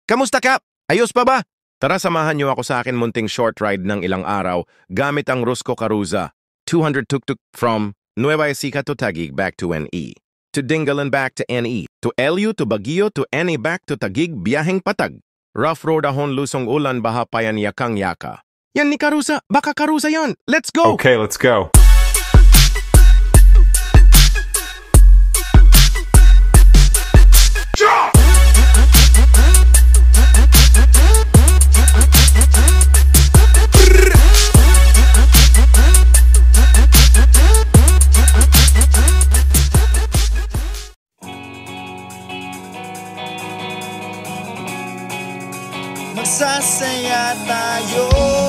Kamusta ka? Ayos pa ba? Tara samahan niyo ako sa akin munting short ride ng ilang araw gamit ang Rusco Caruza. 200 tuk-tuk from Nueva Ecija to Taguig back to NE. To Dingalan back to NE. To LU to Baguio to NE back to Taguig biyaheng patag. Rough road ahon lusong ulan baha payan yakang yaka. Yan ni Caruza. Baka Caruza yan. Let's go! Okay, let's go. Magsasaya tayo.